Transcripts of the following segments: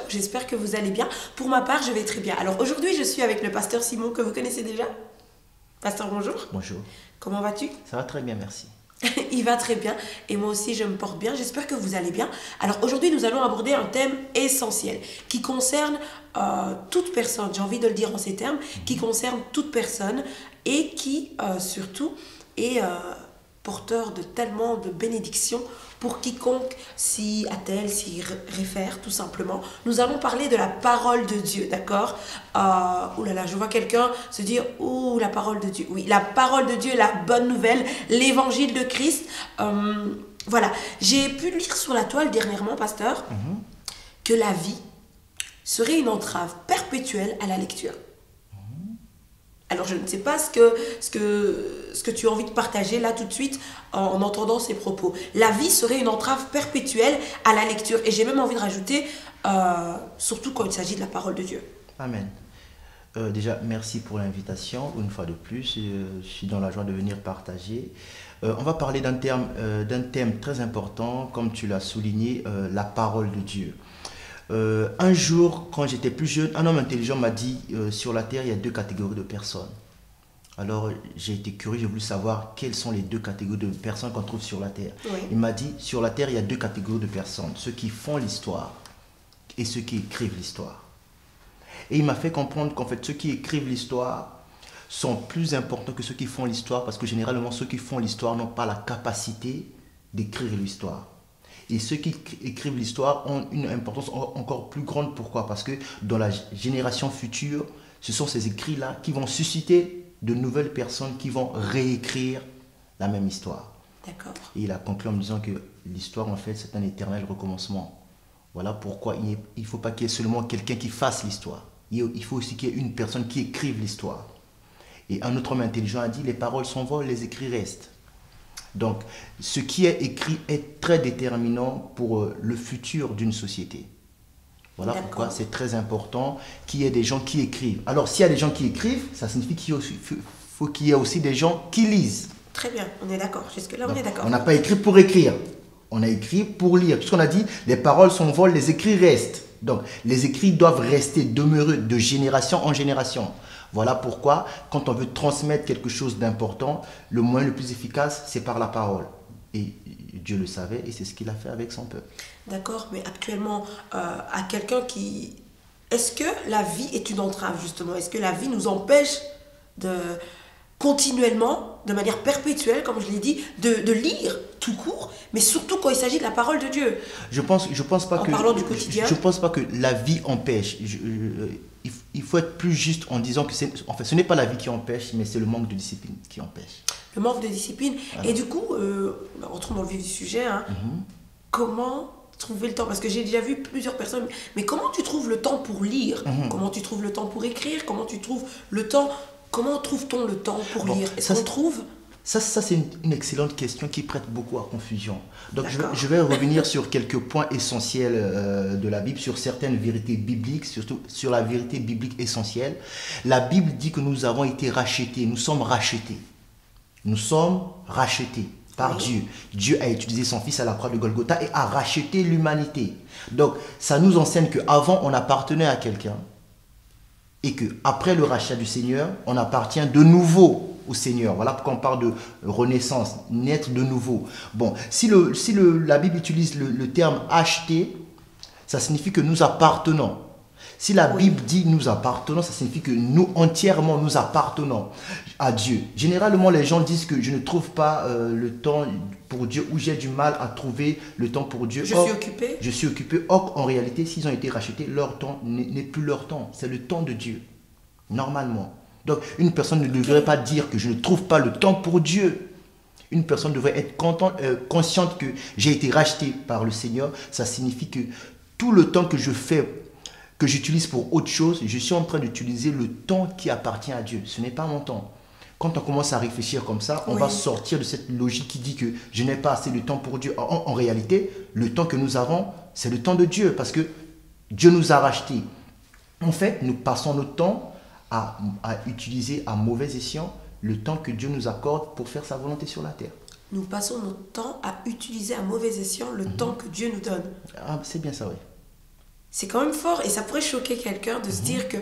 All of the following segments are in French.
j'espère que vous allez bien. Pour ma part, je vais très bien. Alors aujourd'hui, je suis avec le pasteur Simon, que vous connaissez déjà. Pasteur, bonjour. Bonjour. Comment vas-tu? Ça va très bien, merci. Il va très bien et moi aussi je me porte bien, j'espère que vous allez bien. Alors aujourd'hui nous allons aborder un thème essentiel qui concerne toute personne, j'ai envie de le dire en ces termes, qui concerne toute personne et qui surtout est porteur de tellement de bénédictions pour quiconque s'y attelle, s'y réfère tout simplement. Nous allons parler de la parole de Dieu, d'accord? Ouh là là, je vois quelqu'un se dire, ouh, la parole de Dieu. Oui, la parole de Dieu, la bonne nouvelle, l'évangile de Christ. Voilà, j'ai pu lire sur la toile dernièrement, pasteur, que la vie serait une entrave perpétuelle à la lecture. Alors je ne sais pas ce que tu as envie de partager là tout de suite en entendant ces propos. La vie serait une entrave perpétuelle à la lecture. Et j'ai même envie de rajouter, surtout quand il s'agit de la parole de Dieu. Amen. Déjà, merci pour l'invitation, une fois de plus. Je suis dans la joie de venir partager. On va parler d'un thème très important, comme tu l'as souligné, la parole de Dieu. Un jour, quand j'étais plus jeune, un homme intelligent m'a dit sur la terre, il y a deux catégories de personnes. Alors, j'ai été curieux, j'ai voulu savoir quelles sont les deux catégories de personnes qu'on trouve sur la terre. Oui. Il m'a dit, sur la terre, il y a deux catégories de personnes, ceux qui font l'histoire et ceux qui écrivent l'histoire. Et il m'a fait comprendre qu'en fait, ceux qui écrivent l'histoire sont plus importants que ceux qui font l'histoire, parce que généralement, ceux qui font l'histoire n'ont pas la capacité d'écrire l'histoire. Et ceux qui écrivent l'histoire ont une importance encore plus grande. Pourquoi? Parce que dans la génération future, ce sont ces écrits-là qui vont susciter de nouvelles personnes qui vont réécrire la même histoire. D'accord. Et il a conclu en me disant que l'histoire, en fait, c'est un éternel recommencement. Voilà pourquoi il ne faut pas qu'il y ait seulement quelqu'un qui fasse l'histoire. Il faut aussi qu'il y ait une personne qui écrive l'histoire. Et un autre homme intelligent a dit, les paroles s'envolent, les écrits restent. Donc, ce qui est écrit est très déterminant pour le futur d'une société. Voilà pourquoi c'est très important qu'il y ait des gens qui écrivent. Alors, s'il y a des gens qui écrivent, ça signifie qu'il faut qu'il y ait aussi des gens qui lisent. Très bien, on est d'accord. Jusque-là, on est d'accord. On n'a pas écrit pour écrire. On a écrit pour lire. Puisqu'on a dit, les paroles s'envolent, les écrits restent. Donc, les écrits doivent rester, demeurer de génération en génération. Voilà pourquoi, quand on veut transmettre quelque chose d'important, le moyen le plus efficace, c'est par la parole. Et Dieu le savait, et c'est ce qu'il a fait avec son peuple. D'accord, mais actuellement, à quelqu'un qui... Est-ce que la vie est une entrave, justement? Est-ce que la vie nous empêche de continuellement, de manière perpétuelle, comme je l'ai dit, de lire tout court, mais surtout quand il s'agit de la parole de Dieu? Je pense pas en que... parlant du quotidien. Je pense pas que la vie empêche. Il faut être plus juste en disant que en fait, ce n'est pas la vie qui empêche, mais c'est le manque de discipline qui empêche. Le manque de discipline. Voilà. Et du coup, rentrons dans le vif du sujet. Hein. Comment trouver le temps? Parce que j'ai déjà vu plusieurs personnes. Mais comment tu trouves le temps pour lire? Comment tu trouves le temps pour écrire? Comment tu trouves le temps? Comment trouve-t-on le temps pour lire? Est-ce qu'on trouve? Ça c'est une excellente question qui prête beaucoup à confusion. Donc je vais revenir sur quelques points essentiels de la Bible, sur certaines vérités bibliques, surtout sur la vérité biblique essentielle. La Bible dit que nous avons été rachetés, nous sommes rachetés. Nous sommes rachetés par Dieu. Dieu a utilisé son Fils à la croix de Golgotha et a racheté l'humanité. Donc ça nous enseigne qu'avant on appartenait à quelqu'un et qu'après le rachat du Seigneur, on appartient de nouveau au Seigneur. Voilà pourquoi on parle de renaissance, naître de nouveau. Bon, si la Bible utilise le terme acheter, ça signifie que nous appartenons. Si la Bible dit nous appartenons, ça signifie que nous entièrement nous appartenons à Dieu. Généralement, les gens disent que je ne trouve pas le temps pour Dieu ou j'ai du mal à trouver le temps pour Dieu. Je suis occupé. Je suis occupé. Or, en réalité, s'ils ont été rachetés, leur temps n'est plus leur temps. C'est le temps de Dieu, normalement. Donc, une personne ne devrait pas dire que je ne trouve pas le temps pour Dieu. Une personne devrait être consciente que j'ai été racheté par le Seigneur. Ça signifie que tout le temps que je fais, que j'utilise pour autre chose, je suis en train d'utiliser le temps qui appartient à Dieu. Ce n'est pas mon temps. Quand on commence à réfléchir comme ça, on va sortir de cette logique qui dit que je n'ai pas assez de temps pour Dieu. En réalité, le temps que nous avons, c'est le temps de Dieu parce que Dieu nous a rachetés. En fait, nous passons notre temps à utiliser à mauvais escient le temps que Dieu nous accorde pour faire sa volonté sur la terre. Nous passons notre temps à utiliser à mauvais escient le temps que Dieu nous donne. Ah, c'est bien ça, oui. C'est quand même fort et ça pourrait choquer quelqu'un de se dire que,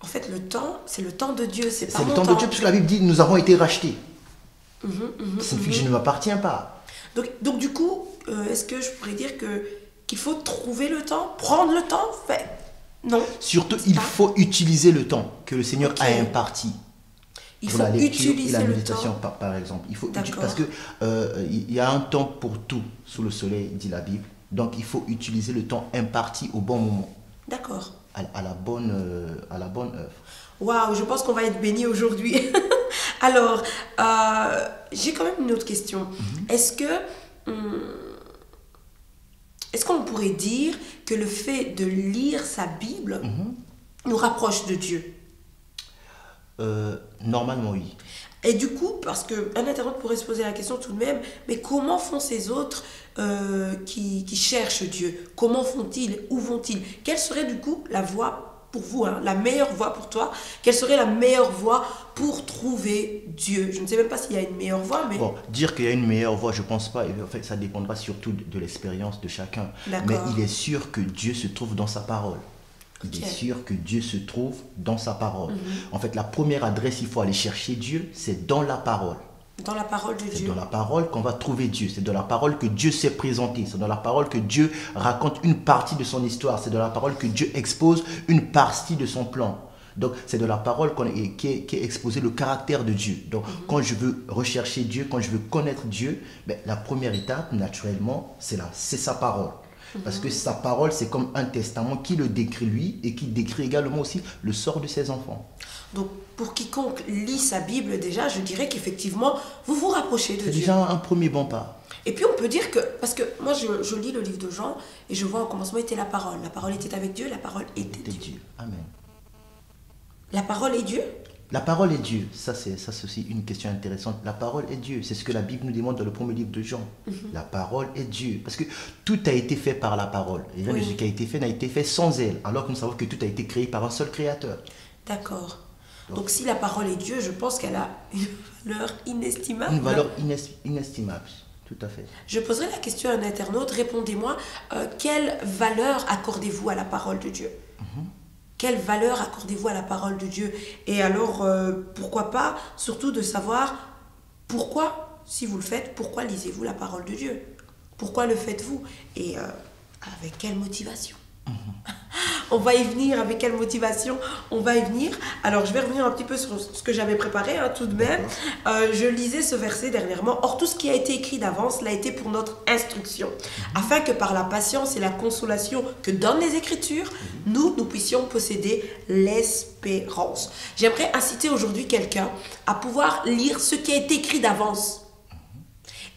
en fait, le temps, c'est le temps de Dieu, c'est pas mon temps. C'est le temps de Dieu, parce que la Bible dit nous avons été rachetés. Ça signifie que je ne m'appartiens pas. Donc du coup, est-ce que je pourrais dire qu'il faut trouver le temps, prendre le temps, non. Surtout, il faut utiliser le temps que le Seigneur a imparti. Il pour faut la lecture utiliser et la le méditation, temps. par exemple. Il faut parce que il y a un temps pour tout sous le soleil, dit la Bible. Donc, il faut utiliser le temps imparti au bon moment. D'accord. À la bonne œuvre. Waouh, je pense qu'on va être bénis aujourd'hui. Alors, j'ai quand même une autre question. Est-ce qu'on pourrait dire que le fait de lire sa Bible nous rapproche de Dieu? Normalement, oui. Et du coup, parce qu'un internaute pourrait se poser la question tout de même, mais comment font ces autres qui cherchent Dieu? Comment font-ils? Où vont-ils? Quelle serait du coup la voie pour vous, la meilleure voie pour toi? Quelle serait la meilleure voie pour trouver Dieu? Je ne sais même pas s'il y a une meilleure voie, mais... Bon, dire qu'il y a une meilleure voie, je ne pense pas. En fait, ça dépendra surtout de l'expérience de chacun. D'accord. Mais il est sûr que Dieu se trouve dans sa parole. Il est sûr que Dieu se trouve dans sa parole. En fait, la première adresse, il faut aller chercher Dieu, c'est dans la parole. Dans la parole de Dieu. C'est dans la parole qu'on va trouver Dieu. C'est dans la parole que Dieu s'est présenté. C'est dans la parole que Dieu raconte une partie de son histoire. C'est dans la parole que Dieu expose une partie de son plan. Donc, c'est dans la parole qui est exposé le caractère de Dieu. Donc, quand je veux rechercher Dieu, quand je veux connaître Dieu, la première étape, naturellement, c'est sa parole. Parce que sa parole, c'est comme un testament qui le décrit lui et qui décrit également aussi le sort de ses enfants. Donc, pour quiconque lit sa Bible, déjà, je dirais qu'effectivement, vous vous rapprochez de Dieu. C'est déjà un premier bon pas. Et puis, on peut dire que, parce que moi, je lis le livre de Jean et je vois au commencement était la parole. La parole était avec Dieu, la parole était Dieu. Amen. La parole est Dieu? La parole est Dieu. Ça, c'est aussi une question intéressante. La parole est Dieu. C'est ce que la Bible nous demande dans le premier livre de Jean. La parole est Dieu. Parce que tout a été fait par la parole. Et rien de ce qui a été fait n'a été fait sans elle. Alors que nous savons que tout a été créé par un seul créateur. D'accord. Donc si la parole est Dieu, je pense qu'elle a une valeur inestimable. Une valeur inestimable. Tout à fait. Je poserai la question à un internaute. Répondez-moi, quelle valeur accordez-vous à la parole de Dieu? Quelle valeur accordez-vous à la parole de Dieu? Et alors, pourquoi pas, surtout de savoir pourquoi, si vous le faites, pourquoi lisez-vous la parole de Dieu? Pourquoi le faites-vous? Et avec quelle motivation? On va y venir, avec quelle motivation on va y venir. Alors, je vais revenir un petit peu sur ce que j'avais préparé, tout de même. Je lisais ce verset dernièrement. Or, tout ce qui a été écrit d'avance l'a été pour notre instruction, afin que par la patience et la consolation que donnent les Écritures, nous puissions posséder l'espérance. J'aimerais inciter aujourd'hui quelqu'un à pouvoir lire ce qui a été écrit d'avance.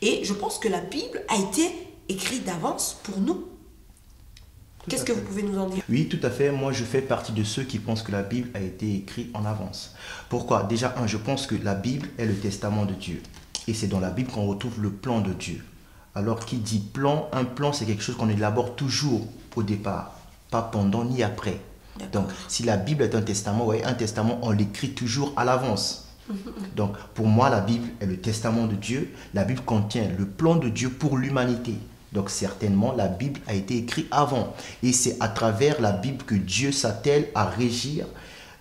Et je pense que la Bible a été écrite d'avance pour nous. Qu'est-ce que vous pouvez nous en dire? Oui, tout à fait. Moi, je fais partie de ceux qui pensent que la Bible a été écrite en avance. Pourquoi? Déjà, je pense que la Bible est le testament de Dieu. Et c'est dans la Bible qu'on retrouve le plan de Dieu. Alors, qui dit plan? Un plan, c'est quelque chose qu'on élabore toujours au départ, pas pendant ni après. Donc, si la Bible est un testament, on l'écrit toujours à l'avance. Donc, pour moi, la Bible est le testament de Dieu. La Bible contient le plan de Dieu pour l'humanité. Donc certainement, la Bible a été écrite avant. Et c'est à travers la Bible que Dieu s'attelle à régir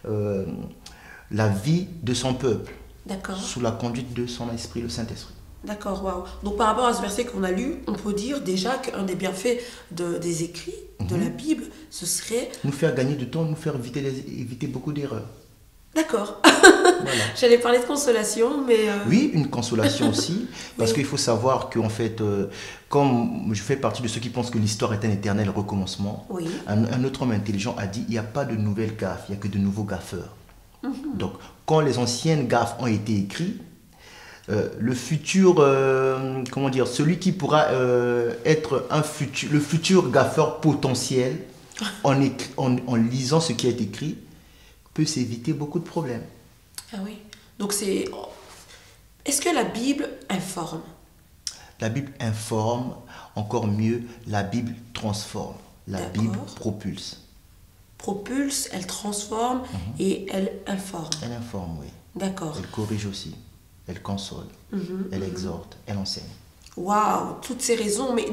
la vie de son peuple. D'accord. Sous la conduite de son esprit, le Saint-Esprit. D'accord, waouh. Donc par rapport à ce verset qu'on a lu, on peut dire déjà qu'un des bienfaits des écrits de la Bible, ce serait... nous faire gagner du temps, nous faire éviter beaucoup d'erreurs. D'accord. Voilà. J'allais parler de consolation, mais... Oui, une consolation aussi, parce qu'il faut savoir qu'en fait, comme je fais partie de ceux qui pensent que l'histoire est un éternel recommencement, un autre homme intelligent a dit, il n'y a pas de nouvelles gaffes, il n'y a que de nouveaux gaffeurs. Donc, quand les anciennes gaffes ont été écrites, le futur, comment dire, celui qui pourra être le futur gaffeur potentiel, en lisant ce qui est écrit, peut s'éviter beaucoup de problèmes. Ah oui. Donc c'est... Est-ce que la Bible informe? La Bible informe, encore mieux, la Bible transforme. La Bible propulse. Propulse, elle transforme et elle informe. Elle informe, oui. D'accord. Elle corrige aussi. Elle console. Elle exhorte. Elle enseigne. Waouh, toutes ces raisons. Mais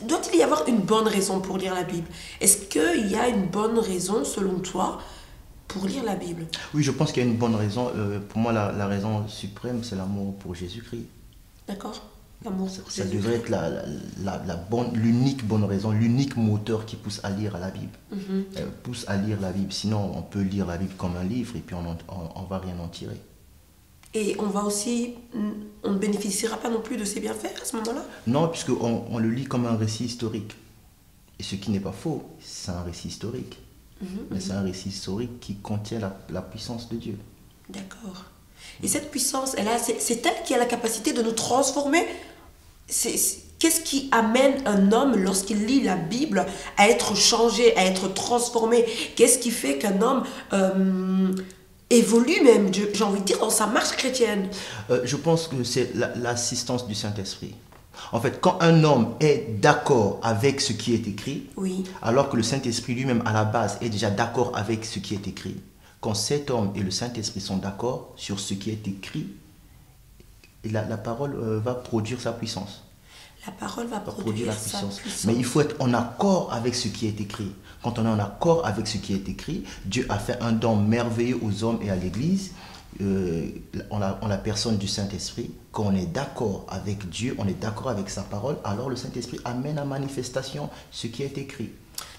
doit-il y avoir une bonne raison pour lire la Bible? Est-ce qu'il y a une bonne raison, selon toi, pour lire la Bible? Oui, je pense qu'il y a une bonne raison. Pour moi, la raison suprême, c'est l'amour pour Jésus-Christ. D'accord. L'amour pour Ça Jésus. devrait être l'unique bonne raison, l'unique moteur qui pousse à lire la Bible. Pousse à lire la Bible. Sinon, on peut lire la Bible comme un livre et puis on ne va rien en tirer. Et on ne bénéficiera pas non plus de ses bienfaits à ce moment-là? Non, puisqu'on le lit comme un récit historique. Et ce qui n'est pas faux, c'est un récit historique. Mais c'est un récit historique qui contient la puissance de Dieu. D'accord. Et cette puissance, c'est elle qui a la capacité de nous transformer. Qu'est-ce qui amène un homme, lorsqu'il lit la Bible, à être changé, à être transformé? Qu'est-ce qui fait qu'un homme évolue même, j'ai envie de dire, dans sa marche chrétienne? Je pense que c'est l'assistance du Saint-Esprit. En fait, quand un homme est d'accord avec ce qui est écrit, oui, alors que le Saint-Esprit lui-même, à la base, est déjà d'accord avec ce qui est écrit, quand cet homme et le Saint-Esprit sont d'accord sur ce qui est écrit, la parole va produire sa puissance. La parole va produire sa puissance. Mais il faut être en accord avec ce qui est écrit. Quand on est en accord avec ce qui est écrit, Dieu a fait un don merveilleux aux hommes et à l'Église, en la personne du Saint-Esprit. Quand on est d'accord avec Dieu, on est d'accord avec sa parole, alors le Saint-Esprit amène à manifestation ce qui est écrit.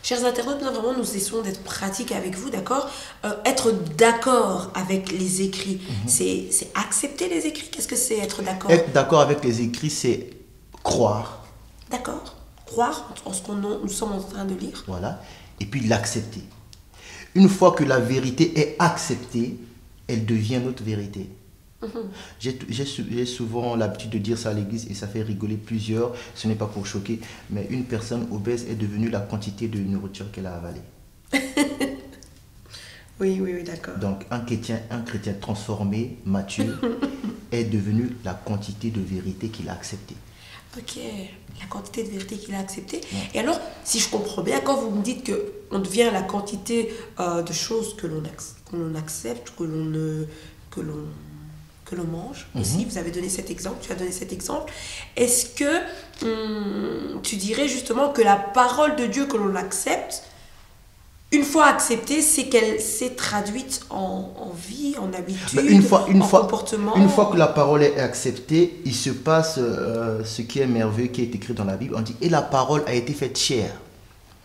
Chers internautes, nous essayons d'être pratiques avec vous, d'accord? Être d'accord avec les écrits, c'est accepter les écrits. Qu'est-ce que c'est être d'accord? Être d'accord avec les écrits, c'est croire. D'accord. Croire en ce que nous sommes en train de lire. Voilà. Et puis l'accepter. Une fois que la vérité est acceptée, elle devient notre vérité. J'ai souvent l'habitude de dire ça à l'église et ça fait rigoler plusieurs. Ce n'est pas pour choquer, mais une personne obèse est devenue la quantité de nourriture qu'elle a avalée. Oui, d'accord. Donc un chrétien transformé, mature, est devenu la quantité de vérité qu'il a acceptée. Ok, la quantité de vérité qu'il a acceptée. Ouais. Et alors, si je comprends bien, quand vous me dites qu'on devient la quantité de choses que l'on accepte, que l'on mange, aussi, vous avez donné cet exemple, tu as donné cet exemple, est-ce que tu dirais justement que la parole de Dieu que l'on accepte, une fois acceptée, c'est qu'elle s'est traduite en vie, en habitude, comportement? Une fois que la parole est acceptée, il se passe ce qui est merveilleux, qui est écrit dans la Bible. On dit « Et la parole a été faite chair ».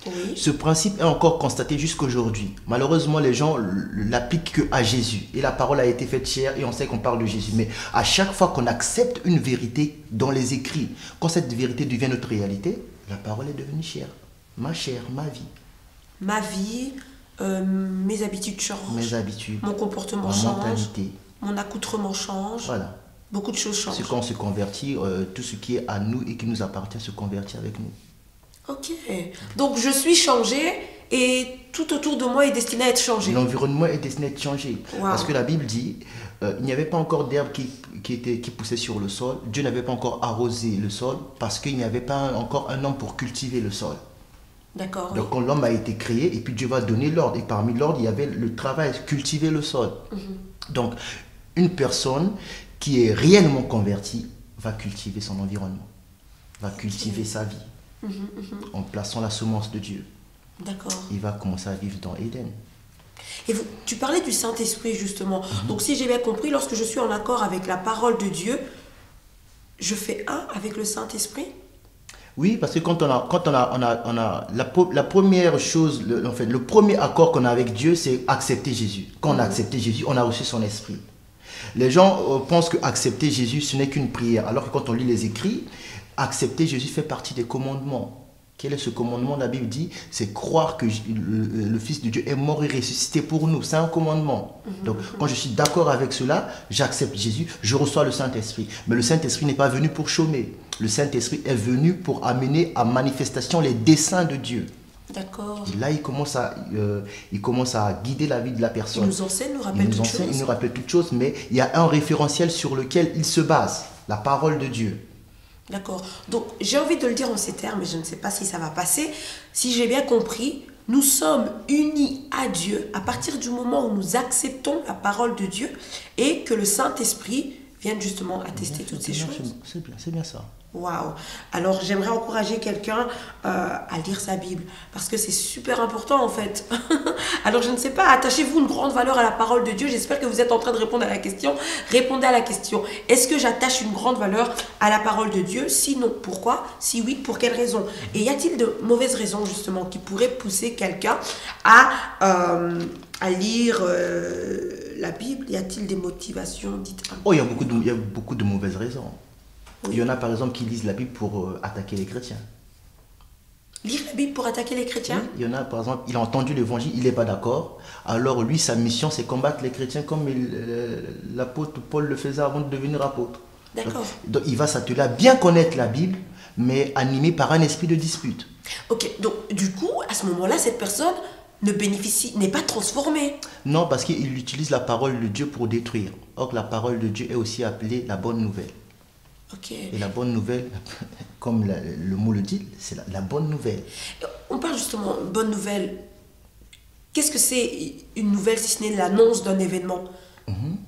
Oui. Ce principe est encore constaté jusqu'aujourd'hui. Malheureusement, les gens l'appliquent qu'à Jésus. Et la parole a été faite chair et on sait qu'on parle de Jésus. Mais à chaque fois qu'on accepte une vérité dans les écrits, quand cette vérité devient notre réalité, la parole est devenue chair. Ma chair, ma vie. Ma vie, mes habitudes changent. Mes habitudes. Mon comportement change. Mentalité. Mon accoutrement change. Voilà. Beaucoup de choses changent. C'est quand on se convertit, tout ce qui est à nous et qui nous appartient se convertit avec nous. Ok. Donc je suis changée et tout autour de moi est destiné à être changé. L'environnement est destiné à être changé. Wow. Parce que la Bible dit, il n'y avait pas encore d'herbe qui poussait sur le sol. Dieu n'avait pas encore arrosé le sol parce qu'il n'y avait pas encore un homme pour cultiver le sol. D'accord. Donc quand l'homme a été créé, et puis Dieu va donner l'ordre. Et parmi l'ordre, il y avait le travail, cultiver le sol. Donc une personne qui est réellement convertie va cultiver son environnement, va cultiver sa vie. En plaçant la semence de Dieu. D'accord. Il va commencer à vivre dans Éden. Et tu parlais du Saint-Esprit justement. Donc si j'ai bien compris, lorsque je suis en accord avec la parole de Dieu, je fais un avec le Saint-Esprit? Oui, parce que quand on a la première chose, le premier accord qu'on a avec Dieu, c'est accepter Jésus. Quand on a accepté Jésus, on a reçu son esprit. Les gens pensent que accepter Jésus, ce n'est qu'une prière. Alors que quand on lit les écrits, accepter Jésus fait partie des commandements. Quel est ce commandement? La Bible dit, c'est croire que le Fils de Dieu est mort et ressuscité pour nous. C'est un commandement. Donc, quand je suis d'accord avec cela, j'accepte Jésus, je reçois le Saint-Esprit. Mais le Saint-Esprit n'est pas venu pour chômer. Le Saint-Esprit est venu pour amener à manifestation les desseins de Dieu. D'accord. Et là, il commence à guider la vie de la personne. Il nous enseigne, nous rappelle toutes choses. Il nous rappelle toutes choses, mais il y a un référentiel sur lequel il se base, la parole de Dieu. D'accord. Donc, j'ai envie de le dire en ces termes, mais je ne sais pas si ça va passer. Si j'ai bien compris, nous sommes unis à Dieu à partir du moment où nous acceptons la parole de Dieu et que le Saint-Esprit vienne justement attester toutes ces choses. C'est bien ça. Waouh! Alors j'aimerais encourager quelqu'un à lire sa Bible parce que c'est super important en fait. Alors je ne sais pas, attachez-vous une grande valeur à la parole de Dieu. J'espère que vous êtes en train de répondre à la question. Répondez à la question. Est-ce que j'attache une grande valeur à la parole de Dieu? Sinon, pourquoi? Si oui, pour quelle raison? Et y a-t-il de mauvaises raisons justement qui pourraient pousser quelqu'un à lire la Bible? Y a-t-il des motivations? Dites-moi. Oh, il y a beaucoup de mauvaises raisons. Oui. Il y en a par exemple qui lisent la Bible pour attaquer les chrétiens. Lire la Bible pour attaquer les chrétiens? Oui, il y en a par exemple, il a entendu l'évangile, il n'est pas d'accord. Alors lui, sa mission, c'est combattre les chrétiens comme l'apôtre Paul le faisait avant de devenir apôtre. D'accord. Donc il va s'atteler à bien connaître la Bible, mais animé par un esprit de dispute. Ok, donc du coup, à ce moment-là, cette personne n'est pas transformée. Non, parce qu'il utilise la parole de Dieu pour détruire. Or, la parole de Dieu est aussi appelée la bonne nouvelle. Okay. Et la bonne nouvelle, comme le mot le dit, c'est la bonne nouvelle. On parle justement de bonne nouvelle. Qu'est-ce que c'est une nouvelle si ce n'est l'annonce d'un événement?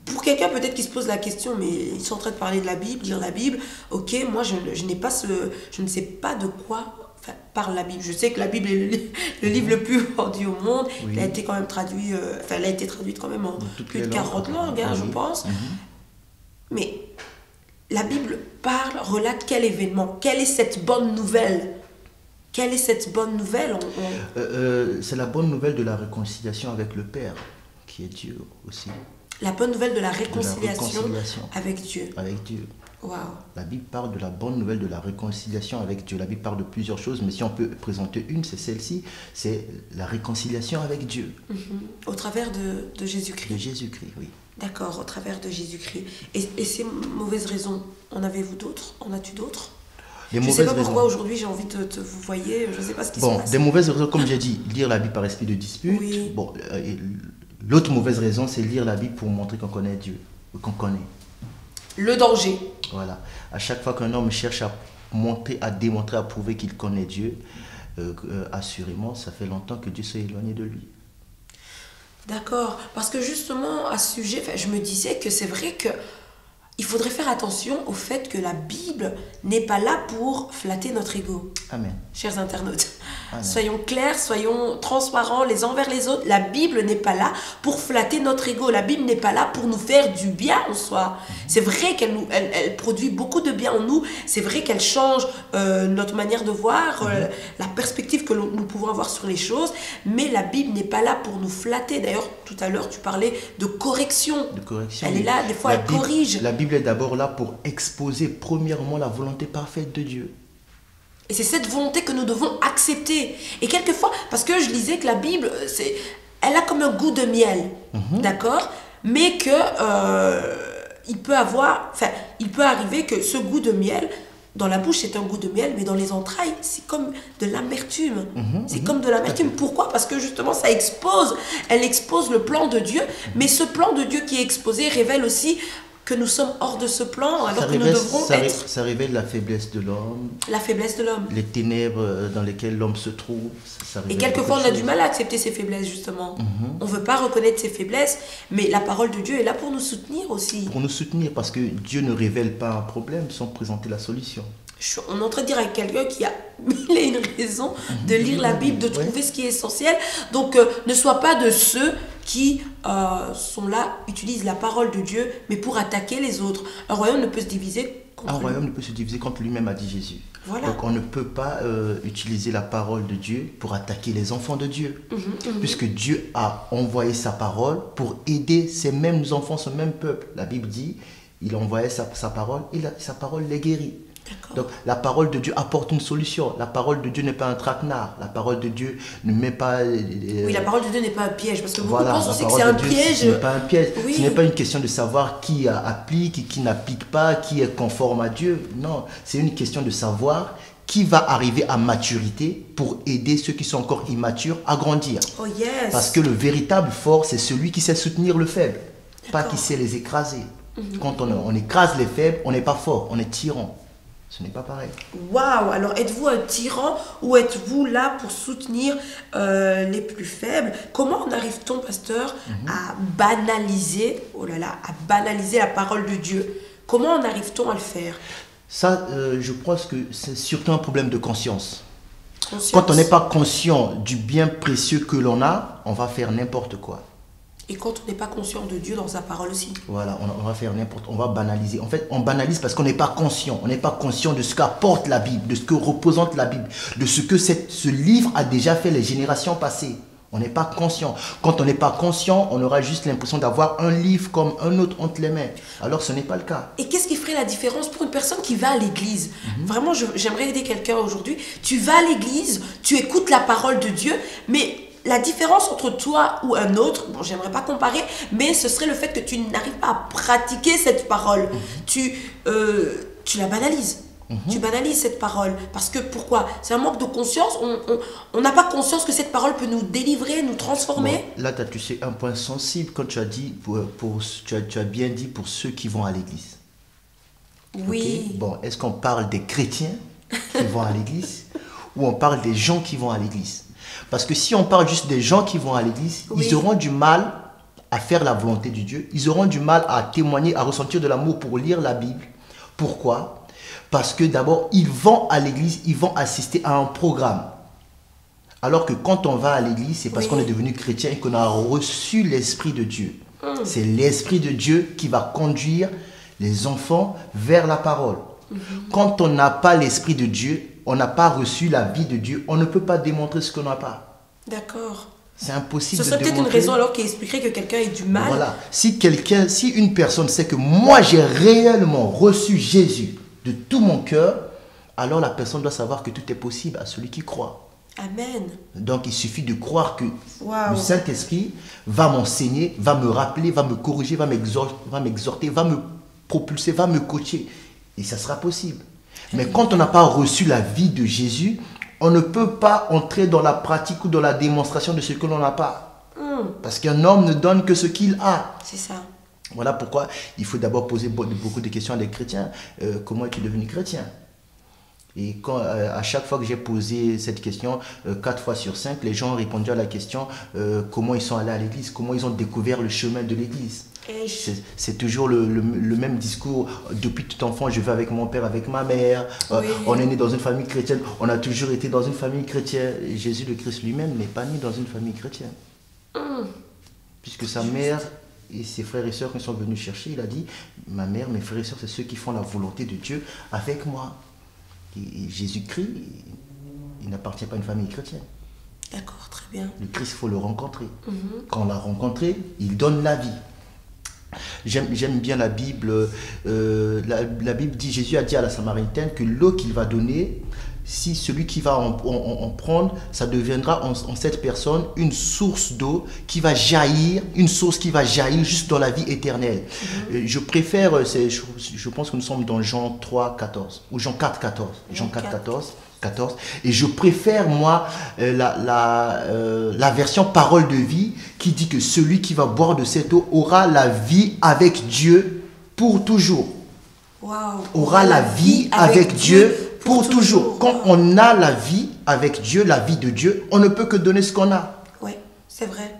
Pour quelqu'un peut-être qui se pose la question, mais ils sont en train de parler de la Bible, lire la Bible. Ok, moi je ne sais pas de quoi parle la Bible. Je sais que la Bible est le livre le plus vendu au monde. Oui. Il a été quand même traduit, elle a été traduite quand même en plus de 40 langues, hein, je pense. Mais la Bible relate quel événement? Quelle est cette bonne nouvelle? Quelle est cette bonne nouvelle? C'est la bonne nouvelle de la réconciliation avec le Père, qui est Dieu aussi. La bonne nouvelle de la réconciliation avec Dieu. Avec Dieu. Wow. La Bible parle de la bonne nouvelle de la réconciliation avec Dieu. La Bible parle de plusieurs choses, mais si on peut présenter une, c'est celle-ci, c'est la réconciliation avec Dieu. Au travers de Jésus-Christ. De Jésus-Christ, oui. D'accord, au travers de Jésus-Christ. Et ces mauvaises raisons, en avez-vous d'autres? En as-tu d'autres? Je ne sais pas pourquoi aujourd'hui j'ai envie de vous voyez, je ne sais pas ce qui se passe. Des mauvaises raisons, comme j'ai dit, lire la Bible par esprit de dispute. Oui. Bon, l'autre mauvaise raison, c'est lire la Bible pour montrer qu'on connaît Dieu, qu'on connaît. Le danger. Voilà. À chaque fois qu'un homme cherche à montrer, à démontrer, à prouver qu'il connaît Dieu, assurément, ça fait longtemps que Dieu s'est éloigné de lui. D'accord. Parce que justement, à ce sujet, je me disais que c'est vrai que il faudrait faire attention au fait que la Bible n'est pas là pour flatter notre ego. Amen. Chers internautes, Amen. Soyons clairs, soyons transparents les uns envers les autres. La Bible n'est pas là pour flatter notre ego. La Bible n'est pas là pour nous faire du bien en soi. C'est vrai qu'elle elle produit beaucoup de bien en nous. C'est vrai qu'elle change notre manière de voir, la perspective que nous pouvons avoir sur les choses. Mais la Bible n'est pas là pour nous flatter. D'ailleurs, tout à l'heure, tu parlais de correction. De correction. Elle est là, des fois, elle corrige. La Bible est d'abord là pour exposer premièrement la volonté parfaite de Dieu. Et c'est cette volonté que nous devons accepter. Et quelquefois, parce que je lisais que la Bible, elle a comme un goût de miel, d'accord? Mais que il peut arriver que ce goût de miel, dans la bouche c'est un goût de miel, mais dans les entrailles c'est comme de l'amertume. C'est comme de l'amertume. Pourquoi? Parce que justement elle expose le plan de Dieu, mais ce plan de Dieu qui est exposé révèle aussi que nous sommes hors de ce plan, alors que nous devrons être... Ça révèle la faiblesse de l'homme. La faiblesse de l'homme. Les ténèbres dans lesquelles l'homme se trouve. Et quelquefois, on a du mal à accepter ses faiblesses, justement. On ne veut pas reconnaître ses faiblesses, mais la parole de Dieu est là pour nous soutenir aussi. Pour nous soutenir, parce que Dieu ne révèle pas un problème sans présenter la solution. On est en train de dire à quelqu'un qui a mille et une raisons de lire la Bible, de trouver ce qui est essentiel. Donc, ne sois pas de ceux qui sont là, utilisent la parole de Dieu, mais pour attaquer les autres. Un royaume ne peut se diviser contre lui. Royaume ne peut se diviser contre lui-même, a dit Jésus. Voilà. Donc, on ne peut pas utiliser la parole de Dieu pour attaquer les enfants de Dieu. Puisque Dieu a envoyé sa parole pour aider ces mêmes enfants, ce même peuple. La Bible dit, il a envoyé sa parole et sa parole les guérit. Donc la parole de Dieu apporte une solution. La parole de Dieu n'est pas un traquenard. La parole de Dieu ne met pas... Oui, la parole de Dieu n'est pas un piège. Parce que beaucoup pensent aussi que c'est un piège. Ce n'est pas un piège. Oui. Ce n'est pas une question de savoir qui applique, qui n'applique pas, qui est conforme à Dieu. Non, c'est une question de savoir qui va arriver à maturité pour aider ceux qui sont encore immatures à grandir. Oh yes. Parce que le véritable fort, c'est celui qui sait soutenir le faible, pas qui sait les écraser. Quand on écrase les faibles, on n'est pas fort, on est tyran. Ce n'est pas pareil. Waouh! Alors, êtes-vous un tyran ou êtes-vous là pour soutenir les plus faibles? Comment en arrive-t-on, pasteur, à banaliser, à banaliser la parole de Dieu? Comment en arrive-t-on à le faire? Ça, je pense que c'est surtout un problème de conscience. Conscience. Quand on n'est pas conscient du bien précieux que l'on a, on va faire n'importe quoi. Et quand on n'est pas conscient de Dieu dans sa parole aussi. Voilà, on va faire n'importe quoi, on va banaliser. En fait, on banalise parce qu'on n'est pas conscient. On n'est pas conscient de ce qu'apporte la Bible, de ce que représente la Bible, de ce que ce livre a déjà fait les générations passées. On n'est pas conscient. Quand on n'est pas conscient, on aura juste l'impression d'avoir un livre comme un autre entre les mains. Alors ce n'est pas le cas. Et qu'est-ce qui ferait la différence pour une personne qui va à l'église? Vraiment, j'aimerais aider quelqu'un aujourd'hui. Tu vas à l'église, tu écoutes la parole de Dieu, mais la différence entre toi ou un autre, bon, j'aimerais pas comparer, mais ce serait le fait que tu n'arrives pas à pratiquer cette parole. Tu la banalises. Tu banalises cette parole. Parce que pourquoi? C'est un manque de conscience. On n'a pas conscience que cette parole peut nous délivrer, nous transformer. Bon, là, tu as touché un point sensible quand tu as dit, tu as bien dit pour ceux qui vont à l'église. Oui. Okay? Bon, est-ce qu'on parle des chrétiens qui vont à l'église ou on parle des gens qui vont à l'église? Parce que si on parle juste des gens qui vont à l'église, oui. Ils auront du mal à faire la volonté de Dieu. Ils auront du mal à témoigner, à ressentir de l'amour pour lire la Bible. Pourquoi? Parce que d'abord, ils vont à l'église, ils vont assister à un programme. Alors que quand on va à l'église, c'est parce qu'on est devenu chrétien et qu'on a reçu l'Esprit de Dieu. C'est l'Esprit de Dieu qui va conduire les enfants vers la parole. Quand on n'a pas l'Esprit de Dieu, on n'a pas reçu la vie de Dieu, on ne peut pas démontrer ce qu'on n'a pas. D'accord. C'est impossible de démontrer. Ce serait peut-être une raison alors qui expliquerait que quelqu'un ait du mal. Voilà. Si une personne sait que moi j'ai réellement reçu Jésus de tout mon cœur, alors la personne doit savoir que tout est possible à celui qui croit. Amen. Donc il suffit de croire que le Saint-Esprit va m'enseigner, va me rappeler, va me corriger, va m'exhorter, va me propulser, va me coacher. Et ça sera possible. Mais quand on n'a pas reçu la vie de Jésus, on ne peut pas entrer dans la pratique ou dans la démonstration de ce que l'on n'a pas. Parce qu'un homme ne donne que ce qu'il a. C'est ça. Voilà pourquoi il faut d'abord poser beaucoup de questions à des chrétiens. Comment es-tu devenu chrétien? Et à chaque fois que j'ai posé cette question, 4 fois sur 5, les gens ont répondu à la question comment ils sont allés à l'église, comment ils ont découvert le chemin de l'église. C'est toujours le même discours. Depuis tout enfant, je vais avec mon père, avec ma mère. On est né dans une famille chrétienne. On a toujours été dans une famille chrétienne. Et Jésus le Christ lui-même n'est pas né dans une famille chrétienne. Puisque sa mère et ses frères et sœurs qui sont venus chercher, il a dit, ma mère, mes frères et sœurs, c'est ceux qui font la volonté de Dieu avec moi. Et Jésus-Christ, il n'appartient pas à une famille chrétienne. D'accord, très bien. Le Christ, il faut le rencontrer. Quand on l'a rencontré, il donne la vie. J'aime bien la Bible. La Bible dit, Jésus a dit à la Samaritaine que l'eau qu'il va donner, si celui qui va en prendre, ça deviendra en cette personne une source d'eau qui va jaillir, une source qui va jaillir juste dans la vie éternelle. Je préfère, je pense que nous sommes dans Jean 3, 14, ou Jean 4, 14. Jean 4, 14. Et je préfère, moi, la version parole de vie qui dit que celui qui va boire de cette eau aura la vie avec Dieu pour toujours. Aura la vie avec Dieu pour toujours. Quand on a la vie avec Dieu, la vie de Dieu, on ne peut que donner ce qu'on a. Oui, c'est vrai.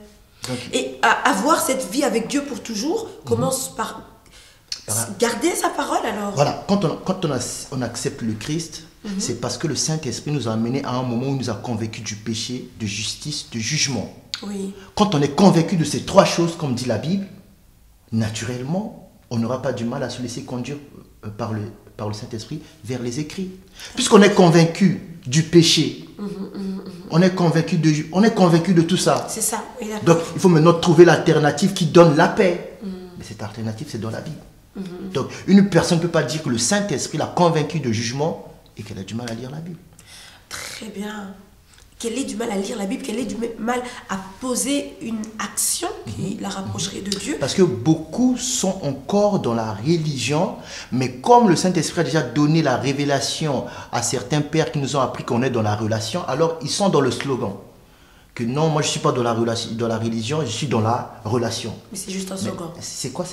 Donc, et avoir cette vie avec Dieu pour toujours commence par garder sa parole alors. Voilà, quand on accepte le Christ, c'est parce que le Saint-Esprit nous a amenés à un moment où il nous a convaincus du péché, de justice, de jugement. Oui. Quand on est convaincu de ces 3 choses, comme dit la Bible, naturellement, on n'aura pas du mal à se laisser conduire par le Saint-Esprit vers les écrits. Puisqu'on est convaincu du péché, on est convaincu de tout ça. C'est ça. Oui, donc, il faut maintenant trouver l'alternative qui donne la paix. Mais cette alternative, c'est dans la Bible. Donc, une personne ne peut pas dire que le Saint-Esprit l'a convaincu de jugement et qu'elle a du mal à lire la Bible. Très bien. Qu'elle ait du mal à lire la Bible, qu'elle ait du mal à poser une action qui la rapprocherait de Dieu. Parce que beaucoup sont encore dans la religion, mais comme le Saint-Esprit a déjà donné la révélation à certains pères qui nous ont appris qu'on est dans la relation, alors ils sont dans le slogan. Que non, moi je ne suis pas dans la religion, je suis dans la relation. Mais c'est juste un slogan. C'est quoi?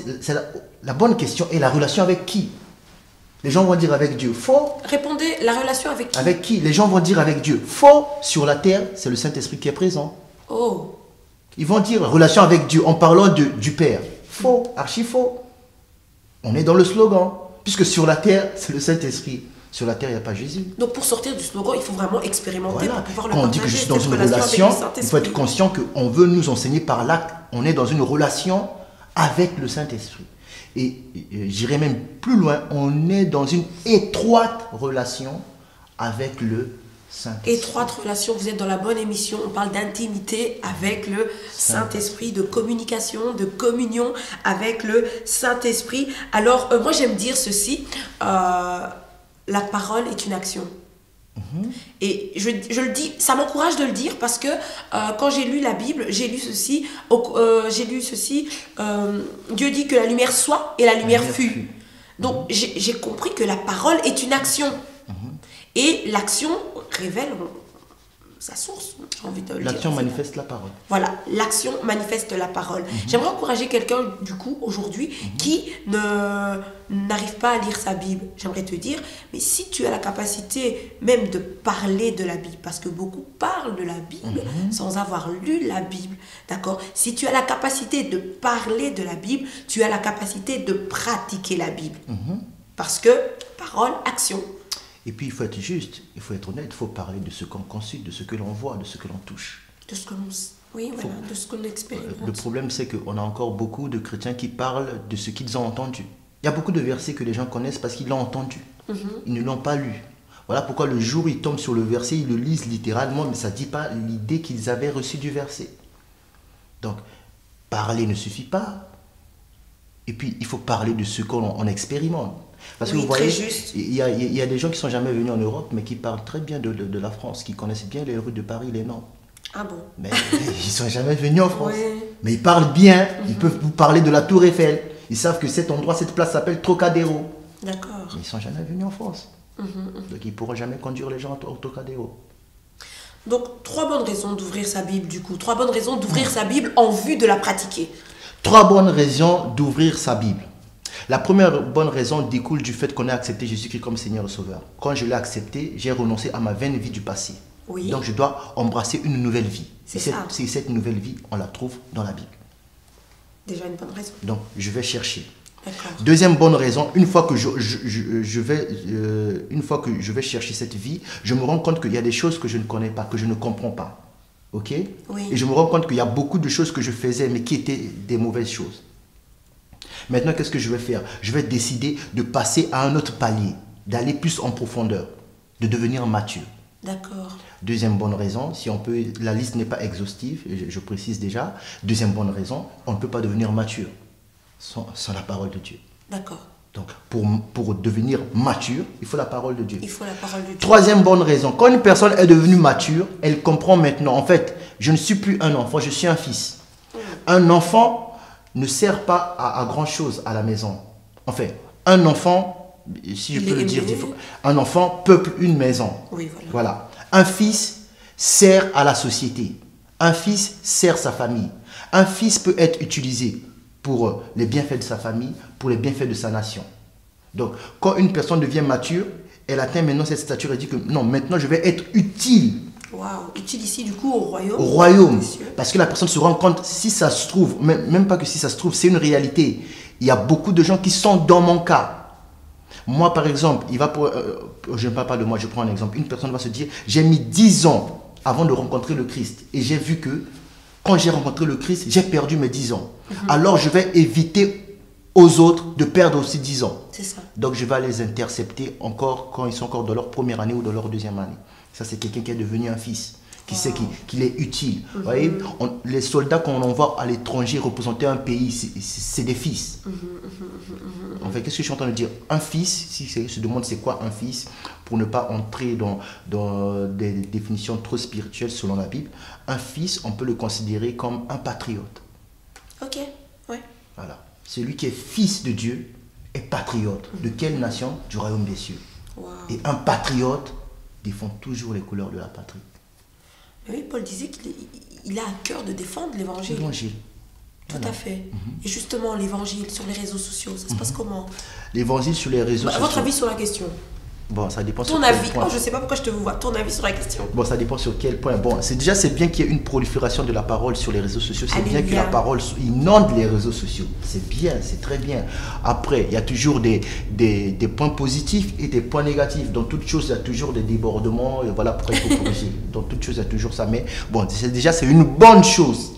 La bonne question est la relation avec qui? Les gens vont dire avec Dieu. Faux. Répondez, la relation avec qui? Avec qui? Les gens vont dire avec Dieu. Faux. Sur la terre, c'est le Saint-Esprit qui est présent. Oh. Ils vont dire relation avec Dieu en parlant du Père. Faux. Archi faux. On est dans le slogan. Puisque sur la terre, c'est le Saint-Esprit. Sur la terre, il n'y a pas Jésus. Donc pour sortir du slogan, il faut vraiment expérimenter pour pouvoir le Quand on partager. dit que je suis dans une relation, il faut être conscient qu'on veut nous enseigner par l'acte. On est dans une relation avec le Saint-Esprit. Et j'irai même plus loin, on est dans une étroite relation avec le Saint-Esprit. Étroite relation, vous êtes dans la bonne émission, on parle d'intimité avec le Saint-Esprit, de communication, de communion avec le Saint-Esprit. Alors, moi j'aime dire ceci, la parole est une action. Et je le dis, ça m'encourage de le dire parce que quand j'ai lu la Bible, j'ai lu ceci, Dieu dit que la lumière soit et la lumière fut. Donc j'ai compris que la parole est une action. Et l'action révèle sa source, j'ai envie de le dire. L'action manifeste la parole. Voilà, l'action manifeste la parole. J'aimerais encourager quelqu'un, du coup, aujourd'hui, qui n'arrive pas à lire sa Bible. J'aimerais te dire, mais si tu as la capacité même de parler de la Bible, parce que beaucoup parlent de la Bible sans avoir lu la Bible, d'accord? Si tu as la capacité de parler de la Bible, tu as la capacité de pratiquer la Bible. Parce que parole, action. Et puis il faut être juste, il faut être honnête, il faut parler de ce qu'on consulte, de ce que l'on voit, de ce que l'on touche. De ce que l'on... Oui, voilà, de ce qu'on expérimente. Le problème, c'est qu'on a encore beaucoup de chrétiens qui parlent de ce qu'ils ont entendu. Il y a beaucoup de versets que les gens connaissent parce qu'ils l'ont entendu. Ils ne l'ont pas lu. Voilà pourquoi le jour où ils tombent sur le verset, ils le lisent littéralement, mais ça ne dit pas l'idée qu'ils avaient reçue du verset. Donc, parler ne suffit pas. Et puis, il faut parler de ce qu'on expérimente. Parce que vous voyez, il y a des gens qui ne sont jamais venus en Europe, mais qui parlent très bien de la France, qui connaissent bien les rues de Paris, les noms. Ah bon? Mais ils ne sont jamais venus en France. Oui. Mais ils parlent bien, ils peuvent vous parler de la Tour Eiffel. Ils savent que cet endroit, cette place s'appelle Trocadéro. D'accord. Mais ils ne sont jamais venus en France. Donc ils ne pourront jamais conduire les gens au Trocadéro. Donc, 3 bonnes raisons d'ouvrir sa Bible, du coup. 3 bonnes raisons d'ouvrir sa Bible en vue de la pratiquer. 3 bonnes raisons d'ouvrir sa Bible. La première bonne raison découle du fait qu'on a accepté Jésus-Christ comme Seigneur et Sauveur. Quand je l'ai accepté, j'ai renoncé à ma vaine vie du passé. Oui. Donc je dois embrasser une nouvelle vie. C'est ça. Cette nouvelle vie, on la trouve dans la Bible. Déjà une bonne raison. Donc je vais chercher. D'accord. Deuxième bonne raison, une fois que je vais chercher cette vie, je me rends compte qu'il y a des choses que je ne connais pas, que je ne comprends pas. Ok? Oui. Et je me rends compte qu'il y a beaucoup de choses que je faisais, mais qui étaient des mauvaises choses. Maintenant, qu'est-ce que je vais faire? Je vais décider de passer à un autre palier, d'aller plus en profondeur, de devenir mature. D'accord. Deuxième bonne raison, si on peut, la liste n'est pas exhaustive, je précise déjà. Deuxième bonne raison, on ne peut pas devenir mature sans la parole de Dieu. D'accord. Donc, pour devenir mature, il faut la parole de Dieu. Il faut la parole de Dieu. Troisième bonne raison, quand une personne est devenue mature, elle comprend maintenant, en fait, je ne suis plus un enfant, je suis un fils. Un enfant ne sert pas à grand chose à la maison. En fait, un enfant, si je peux le dire, un enfant peuple une maison. Oui, voilà. Voilà. Un fils sert à la société. Un fils sert sa famille. Un fils peut être utilisé pour les bienfaits de sa famille, pour les bienfaits de sa nation. Donc, quand une personne devient mature, elle atteint maintenant cette stature et dit que non, maintenant je vais être utile. Waouh, utile ici du coup au royaume. Au royaume. Parce que la personne se rend compte, si ça se trouve, même pas que si ça se trouve, c'est une réalité. Il y a beaucoup de gens qui sont dans mon cas. Moi, par exemple, je ne parle pas de moi, je prends un exemple. Une personne va se dire, j'ai mis 10 ans avant de rencontrer le Christ. Et j'ai vu que quand j'ai rencontré le Christ, j'ai perdu mes 10 ans. Alors, je vais éviter aux autres de perdre aussi 10 ans. C'est ça. Donc, je vais les intercepter encore quand ils sont encore dans leur première année ou dans leur deuxième année. Ça, c'est quelqu'un qui est devenu un fils, qui sait qu'il est utile. Vous voyez, les soldats qu'on envoie à l'étranger représenter un pays, c'est des fils. En fait, qu'est-ce que je suis en train de dire? Un fils, si se demande c'est quoi un fils, pour ne pas entrer dans des définitions trop spirituelles selon la Bible, un fils, on peut le considérer comme un patriote. Ok, ouais. Voilà. Celui qui est fils de Dieu est patriote. De quelle nation? Du royaume des cieux. Wow. Et un patriote défend toujours les couleurs de la patrie. Oui, Paul disait qu'il a à cœur de défendre l'évangile. L'évangile. Tout à fait. Et justement, l'évangile sur les réseaux sociaux, ça se passe comment? L'évangile sur les réseaux sociaux. Votre avis sur la question? Bon, ça dépend Ton sur quel avis, point. oh, je sais pas pourquoi je te vois. Ton avis sur la question. Bon, ça dépend sur quel point. Bon, c'est bien qu'il y ait une prolifération de la parole sur les réseaux sociaux. C'est bien que la parole inonde les réseaux sociaux. C'est bien, c'est très bien. Après, il y a toujours des points positifs et des points négatifs. Dans toute chose, il y a toujours des débordements. Et voilà pourquoi il faut corriger. Dans toute chose, il y a toujours ça. Mais bon, déjà, c'est une bonne chose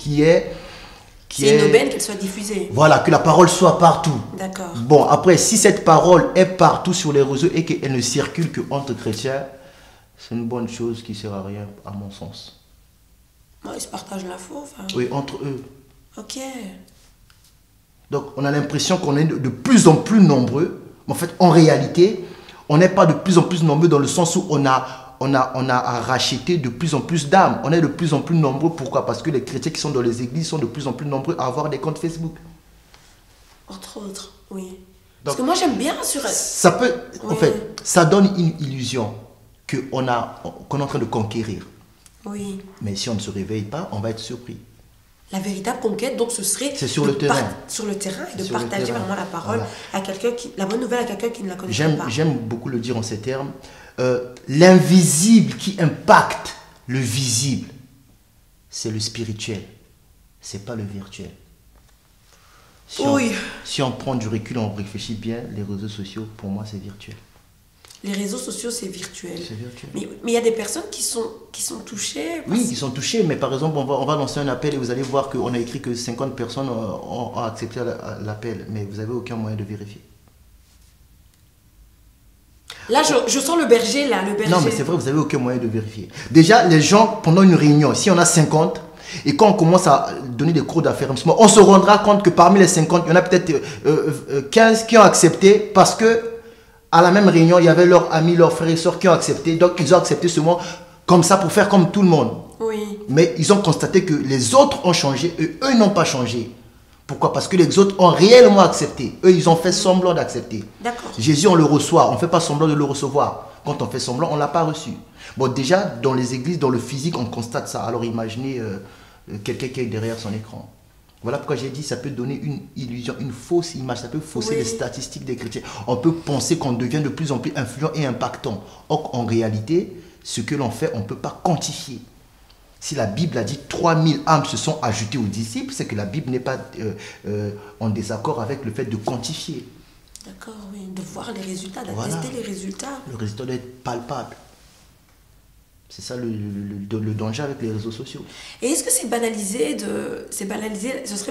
C'est une aubaine qu'elle soit diffusée. Voilà, que la parole soit partout. D'accord. Bon, après, si cette parole est partout sur les réseaux et qu'elle ne circule qu'entre chrétiens, c'est une bonne chose qui ne sert à rien, à mon sens. Bon, ils se partagent l'info, enfin. Oui, entre eux. Ok. Donc, on a l'impression qu'on est de plus en plus nombreux. En fait, en réalité, on n'est pas de plus en plus nombreux dans le sens où on a racheté de plus en plus d'âmes. On est de plus en plus nombreux. Pourquoi? Parce que les chrétiens qui sont dans les églises sont de plus en plus nombreux à avoir des comptes Facebook. Entre autres, oui. Donc, parce que moi, j'aime bien sur... Ça peut... Oui. En fait, ça donne une illusion qu'on est en train de conquérir. Oui. Mais si on ne se réveille pas, on va être surpris. La véritable conquête, donc, ce serait... C'est sur le terrain. Sur le terrain et de Sur le partager terrain. vraiment la parole Voilà. à quelqu'un qui... La bonne nouvelle à quelqu'un qui ne la connaît pas. J'aime beaucoup le dire en ces termes. L'invisible qui impacte le visible, c'est le spirituel. C'est pas le virtuel. Si on prend du recul, on réfléchit bien, les réseaux sociaux, pour moi, c'est virtuel. Les réseaux sociaux, c'est virtuel. C'est virtuel. Mais il y a des personnes qui sont touchées. Oui, ils sont touchés, mais par exemple, on va lancer un appel et vous allez voir qu'on a écrit que 50 personnes ont accepté l'appel, mais vous n'avez aucun moyen de vérifier. Là, je sens le berger, là, le berger. Non, mais c'est vrai, vous n'avez aucun moyen de vérifier. Déjà, les gens, pendant une réunion, si on a 50, et quand on commence à donner des cours d'affirmation, on se rendra compte que parmi les 50, il y en a peut-être 15 qui ont accepté parce que à la même réunion, il y avait leurs amis, leurs frères et sœurs qui ont accepté. Donc, ils ont accepté seulement comme ça pour faire comme tout le monde. Oui. Mais ils ont constaté que les autres ont changé et eux n'ont pas changé. Pourquoi? Parce que les autres ont réellement accepté. Eux, ils ont fait semblant d'accepter. D'accord. Jésus, on le reçoit. On ne fait pas semblant de le recevoir. Quand on fait semblant, on ne l'a pas reçu. Bon, déjà, dans les églises, dans le physique, on constate ça. Alors imaginez quelqu'un qui est derrière son écran. Voilà pourquoi j'ai dit ça peut donner une illusion, une fausse image. Ça peut fausser les statistiques des chrétiens. On peut penser qu'on devient de plus en plus influent et impactant. Or, en réalité, ce que l'on fait, on ne peut pas quantifier. Si la Bible a dit 3000 âmes se sont ajoutées aux disciples, c'est que la Bible n'est pas en désaccord avec le fait de quantifier. D'accord, oui. De voir les résultats, d'attester les résultats. Le résultat doit être palpable. C'est ça le danger avec les réseaux sociaux. Et est-ce que ce serait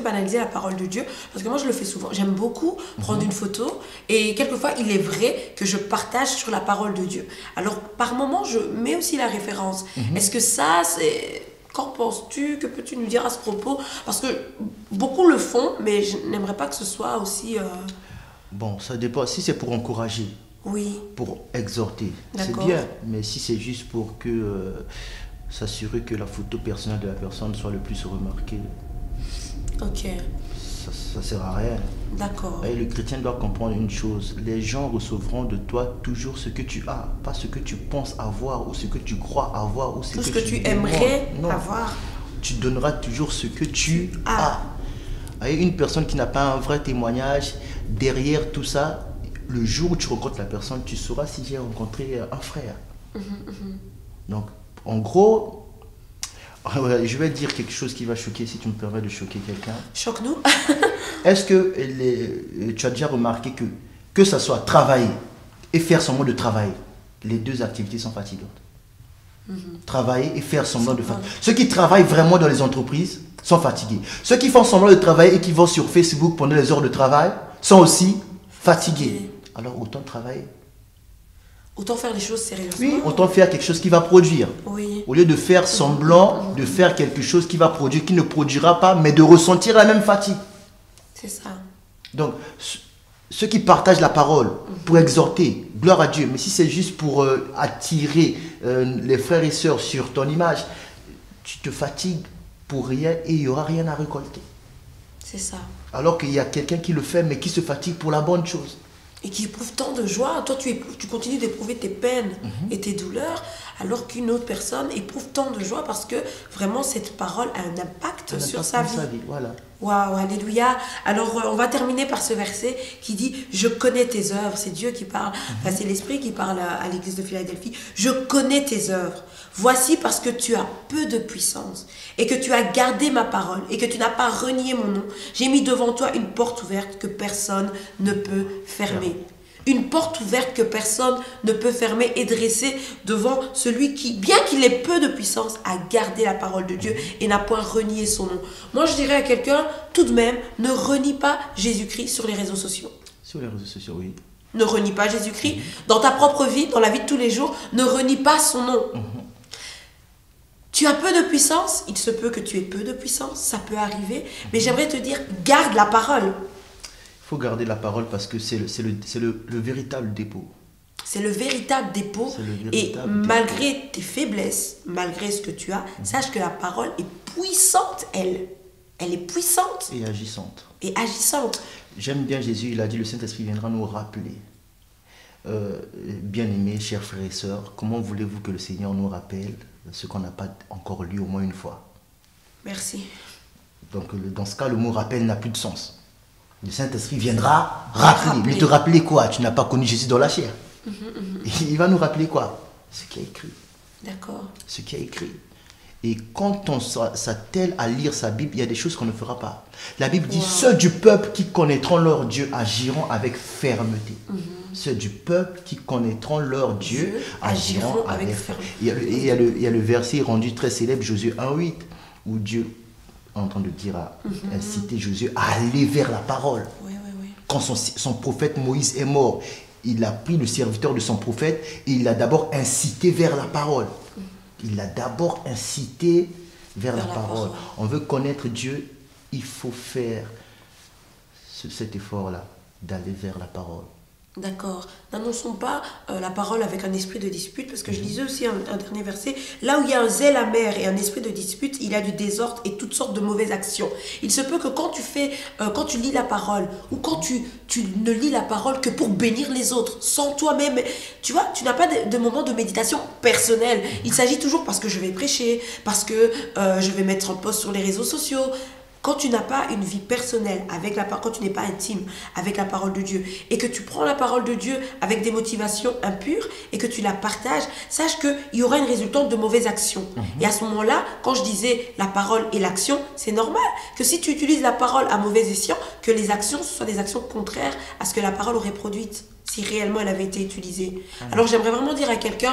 banaliser la parole de Dieu? Parce que moi, je le fais souvent. J'aime beaucoup prendre une photo et quelquefois, il est vrai que je partage sur la parole de Dieu. Alors, par moment, je mets aussi la référence. Est-ce que ça, c'est... Qu'en penses-tu? Que peux-tu nous dire à ce propos? Parce que beaucoup le font, mais je n'aimerais pas que ce soit aussi... Bon, ça dépend. Si c'est pour encourager, pour exhorter, c'est bien. Mais si c'est juste pour s'assurer que la photo personnelle de la personne soit le plus remarquée, ça ne sert à rien. D'accord. Et le chrétien doit comprendre une chose. Les gens recevront de toi toujours ce que tu as, pas ce que tu penses avoir ou ce que tu crois avoir ou ce que tu aimerais avoir. Tu donneras toujours ce que tu as. Et une personne qui n'a pas un vrai témoignage, derrière tout ça, le jour où tu rencontres la personne, tu sauras si j'ai rencontré un frère. Donc, en gros, je vais dire quelque chose qui va choquer, si tu me permets de choquer quelqu'un. Choque-nous. Est-ce que tu as déjà remarqué que ça soit travailler et faire semblant de travailler, les deux activités sont fatigantes. Travailler et faire semblant de fatiguer. Ceux qui travaillent vraiment dans les entreprises sont fatigués. Ceux qui font semblant de travailler et qui vont sur Facebook pendant les heures de travail sont aussi fatigués. Alors autant travailler. Autant faire les choses sérieusement. Oui, autant faire quelque chose qui va produire. Oui. Au lieu de faire semblant de faire quelque chose qui va produire, qui ne produira pas, mais de ressentir la même fatigue. C'est ça. Donc, ceux qui partagent la parole pour exhorter, gloire à Dieu, mais si c'est juste pour attirer les frères et sœurs sur ton image, tu te fatigues pour rien et il n'y aura rien à récolter. C'est ça. Alors qu'il y a quelqu'un qui le fait, mais qui se fatigue pour la bonne chose. et qui éprouve tant de joie. Toi, tu continues d'éprouver tes peines et tes douleurs, alors qu'une autre personne éprouve tant de joie parce que vraiment cette parole a un impact sur sa vie. Voilà. Waouh, alléluia. Alors, on va terminer par ce verset qui dit « Je connais tes œuvres ». C'est Dieu qui parle, enfin, c'est l'Esprit qui parle à l'église de Philadelphie. « Je connais tes œuvres. Voici parce que tu as peu de puissance et que tu as gardé ma parole et que tu n'as pas renié mon nom. J'ai mis devant toi une porte ouverte que personne ne peut fermer. » Une porte ouverte que personne ne peut fermer et dressée devant celui qui, bien qu'il ait peu de puissance, a gardé la parole de Dieu et n'a point renié son nom. Moi, je dirais à quelqu'un, tout de même, ne renie pas Jésus-Christ sur les réseaux sociaux. Sur les réseaux sociaux, oui. Ne renie pas Jésus-Christ. Dans ta propre vie, dans la vie de tous les jours, ne renie pas son nom. Tu as peu de puissance, il se peut que tu aies peu de puissance, ça peut arriver, mais j'aimerais te dire, garde la parole. Il faut garder la parole parce que c'est le véritable dépôt. C'est le véritable dépôt. Et malgré tes faiblesses, malgré ce que tu as, sache que la parole est puissante, elle. Elle est puissante. Et agissante. Et agissante. J'aime bien Jésus, il a dit, le Saint-Esprit viendra nous rappeler. Bien-aimés, chers frères et sœurs, comment voulez-vous que le Seigneur nous rappelle ce qu'on n'a pas encore lu au moins une fois? Merci. Donc dans ce cas, le mot rappel n'a plus de sens. Le Saint-Esprit viendra rappeler. Mais te rappeler quoi? Tu n'as pas connu Jésus dans la chair. Il va nous rappeler quoi? Ce qui est écrit. D'accord. Ce qui est écrit. Et quand on s'attelle à lire sa Bible, il y a des choses qu'on ne fera pas. La Bible dit, ceux du peuple qui connaîtront leur Dieu agiront avec fermeté. Ceux du peuple qui connaîtront leur Dieu agiront avec fermeté. Il y a le verset rendu très célèbre, Josué 1,8, où Dieu en train de dire à inciter Josué à aller vers la parole. Quand son prophète Moïse est mort, il a pris le serviteur de son prophète et il l'a d'abord incité vers la parole. Il l'a d'abord incité vers la parole. On veut connaître Dieu, il faut faire cet effort-là, d'aller vers la parole. D'accord. N'annonçons pas la parole avec un esprit de dispute, parce que je lisais aussi un dernier verset. Là où il y a un zèle amer et un esprit de dispute, il y a du désordre et toutes sortes de mauvaises actions. Il se peut que quand tu lis la parole, ou quand tu ne lis la parole que pour bénir les autres, sans toi-même, tu vois, tu n'as pas de moment de méditation personnelle. Il s'agit toujours parce que je vais prêcher, parce que je vais mettre un post sur les réseaux sociaux. Quand tu n'as pas une vie personnelle avec la parole, quand tu n'es pas intime avec la parole de Dieu et que tu prends la parole de Dieu avec des motivations impures et que tu la partages, sache qu'il y aura une résultante de mauvaises actions. Et à ce moment-là, quand je disais la parole et l'action, c'est normal que si tu utilises la parole à mauvais escient, que les actions soient des actions contraires à ce que la parole aurait produite, si réellement elle avait été utilisée. Alors j'aimerais vraiment dire à quelqu'un,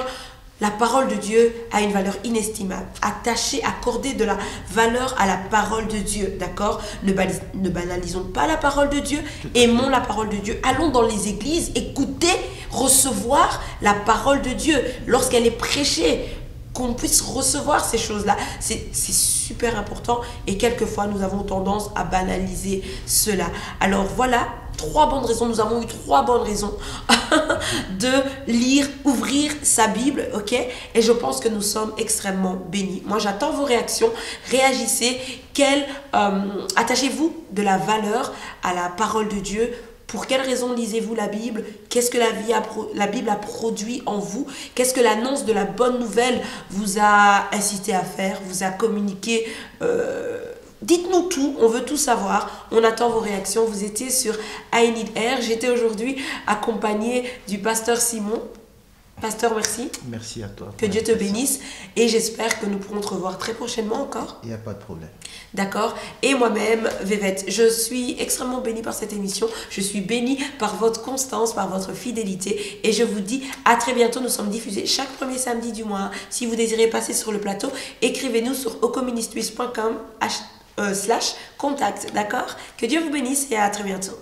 la parole de Dieu a une valeur inestimable. Attachez, accordez de la valeur à la parole de Dieu, d'accord? Ne banalisons pas la parole de Dieu, aimons la parole de Dieu. Allons dans les églises, écoutez, recevoir la parole de Dieu. Lorsqu'elle est prêchée, qu'on puisse recevoir ces choses-là. C'est super important et quelquefois nous avons tendance à banaliser cela. Alors voilà, 3 bonnes raisons, nous avons eu 3 bonnes raisons de lire, ouvrir sa Bible, ok? Et je pense que nous sommes extrêmement bénis. Moi, j'attends vos réactions. Réagissez. Attachez-vous de la valeur à la parole de Dieu. Pour quelles raisons lisez-vous la Bible? Qu'est-ce que la Bible a produit en vous? Qu'est-ce que l'annonce de la bonne nouvelle vous a incité à faire, vous a communiqué? Dites-nous tout, on veut tout savoir. On attend vos réactions. Vous étiez sur I Need Air. J'étais aujourd'hui accompagnée du pasteur Simon. Pasteur, merci. Merci à toi. Que Dieu te bénisse. Et j'espère que nous pourrons te revoir très prochainement encore. Il n'y a pas de problème. D'accord. Et moi-même, Vévette, je suis extrêmement bénie par cette émission. Je suis bénie par votre constance, par votre fidélité. Et je vous dis à très bientôt. Nous sommes diffusés chaque premier samedi du mois. Si vous désirez passer sur le plateau, écrivez-nous sur ocoministries.com/contact. D'accord. Que Dieu vous bénisse et à très bientôt.